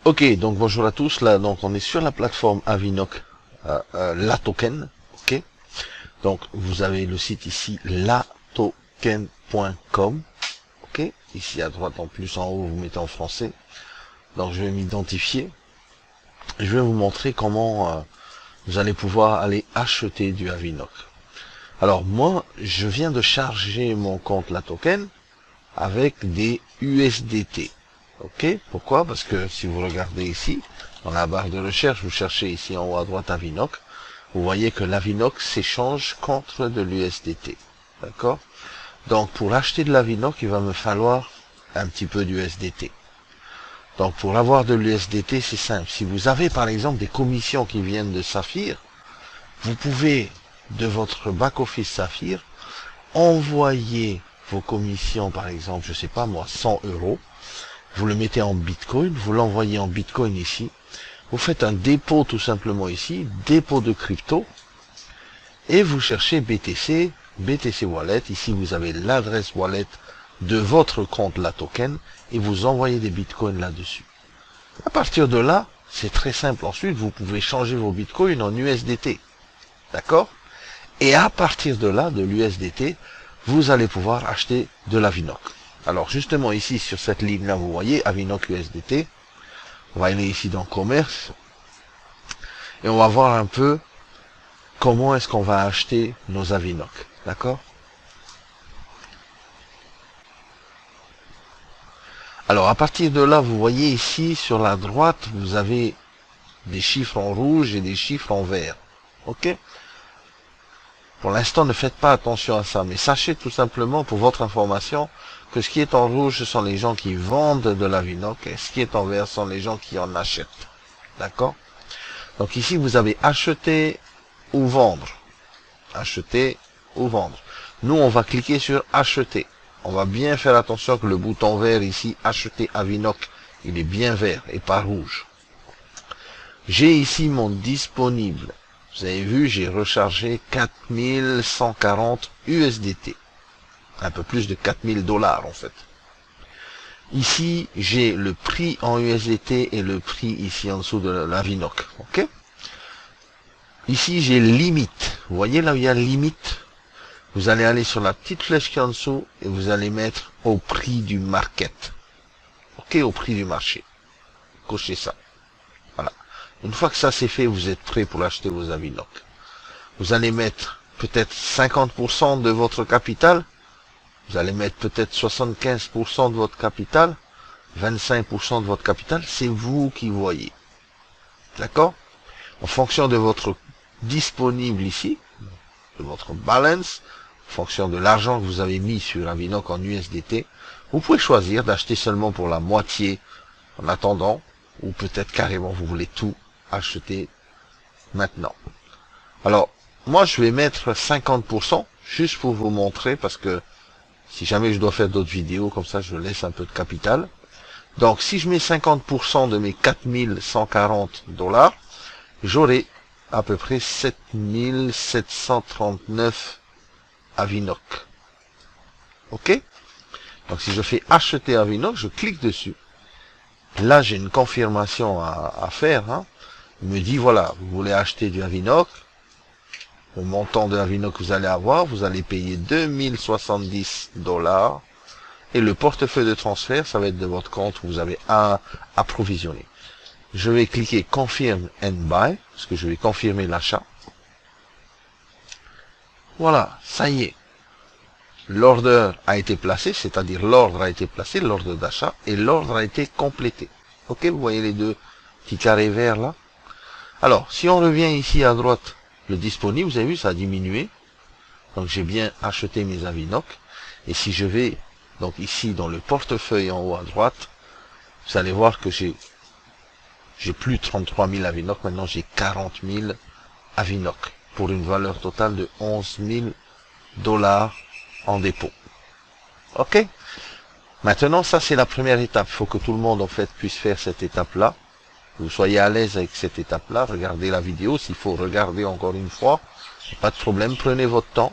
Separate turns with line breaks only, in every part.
Ok, donc bonjour à tous. Là, donc on est sur la plateforme Avinoc, la token. Ok, donc vous avez le site ici latoken.com. Ok, ici à droite en plus en haut vous mettez en français. Donc je vais m'identifier. Je vais vous montrer comment vous allez pouvoir aller acheter du Avinoc. Alors moi, je viens de charger mon compte la token avec des USDT. Ok, pourquoi? Parce que si vous regardez ici, dans la barre de recherche, vous cherchez ici en haut à droite Avinoc, vous voyez que l'Avinoc s'échange contre de l'USDT. D'accord? Donc pour acheter de l'Avinoc, il va me falloir un petit peu d'USDT. Donc pour avoir de l'USDT, c'est simple. Si vous avez par exemple des commissions qui viennent de Saphir, vous pouvez, de votre back-office Saphir, envoyer vos commissions, par exemple, je sais pas moi, 100 €, vous le mettez en Bitcoin, vous l'envoyez en Bitcoin ici, vous faites un dépôt tout simplement ici, dépôt de crypto, et vous cherchez BTC, BTC Wallet, ici vous avez l'adresse wallet de votre compte la token, et vous envoyez des Bitcoins là-dessus. À partir de là, c'est très simple, ensuite vous pouvez changer vos Bitcoins en USDT, d'accord? Et à partir de là, de l'USDT, vous allez pouvoir acheter de l'Avinoc. Alors justement ici sur cette ligne là vous voyez Avinoc USDT, on va aller ici dans commerce et on va voir un peu comment est-ce qu'on va acheter nos Avinoc, d'accord? Alors à partir de là vous voyez ici sur la droite vous avez des chiffres en rouge et des chiffres en vert, ok? Pour l'instant ne faites pas attention à ça, mais sachez tout simplement pour votre information que ce qui est en rouge, ce sont les gens qui vendent de l'Avinoc, et ce qui est en vert, ce sont les gens qui en achètent. D'accord? Donc ici, vous avez acheter ou vendre. Acheter ou vendre. Nous, on va cliquer sur acheter. On va bien faire attention que le bouton vert ici, acheter Avinoc, il est bien vert et pas rouge. J'ai ici mon disponible. Vous avez vu, j'ai rechargé 4140 USDT. Un peu plus de 4000 $ en fait. Ici, j'ai le prix en USDT et le prix ici en dessous de l'Avinoc. Ok? Ici, j'ai limite. Vous voyez là où il y a limite? Vous allez aller sur la petite flèche qui est en dessous et vous allez mettre au prix du market. Ok? Au prix du marché. Cochez ça. Voilà. Une fois que ça c'est fait, vous êtes prêt pour acheter vos Avinoc. Vous allez mettre peut-être 50% de votre capital. Vous allez mettre peut-être 75% de votre capital, 25% de votre capital, c'est vous qui voyez. D'accord? En fonction de votre disponible ici, de votre balance, en fonction de l'argent que vous avez mis sur Avinoc en USDT, vous pouvez choisir d'acheter seulement pour la moitié en attendant, ou peut-être carrément vous voulez tout acheter maintenant. Alors, moi je vais mettre 50%, juste pour vous montrer, parce que si jamais je dois faire d'autres vidéos, comme ça je laisse un peu de capital. Donc si je mets 50% de mes 4140 $, j'aurai à peu près 7739 Avinoc. Ok? Donc si je fais acheter Avinoc, je clique dessus. Là j'ai une confirmation à faire. Hein. Il me dit voilà, vous voulez acheter du Avinoc. Le montant de Avinoc que vous allez avoir, vous allez payer 2070 $. Et le portefeuille de transfert, ça va être de votre compte où vous avez à approvisionner. Je vais cliquer Confirm and Buy, parce que je vais confirmer l'achat. Voilà, ça y est. L'ordre a été placé, c'est-à-dire l'ordre a été placé, l'ordre d'achat, et l'ordre a été complété. Ok, vous voyez les deux petits carrés verts là. Alors, si on revient ici à droite, le disponible, vous avez vu, ça a diminué. Donc j'ai bien acheté mes Avinoc. Et si je vais donc ici dans le portefeuille en haut à droite, vous allez voir que j'ai plus de 33 000 Avinoc, maintenant j'ai 40 000 Avinoc pour une valeur totale de 11 000 $ en dépôt. Ok? Maintenant ça c'est la première étape, il faut que tout le monde en fait puisse faire cette étape là. Vous soyez à l'aise avec cette étape là, regardez la vidéo, s'il faut regarder encore une fois, pas de problème, prenez votre temps.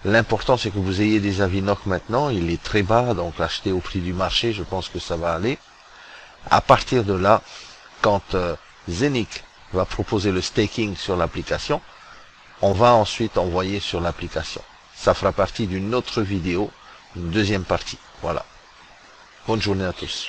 L'important c'est que vous ayez des Avinoc maintenant, il est très bas, donc l'acheter au prix du marché, je pense que ça va aller. À partir de là, quand Zenic va proposer le staking sur l'application, on va ensuite envoyer sur l'application. Ça fera partie d'une autre vidéo, une deuxième partie. Voilà. Bonne journée à tous.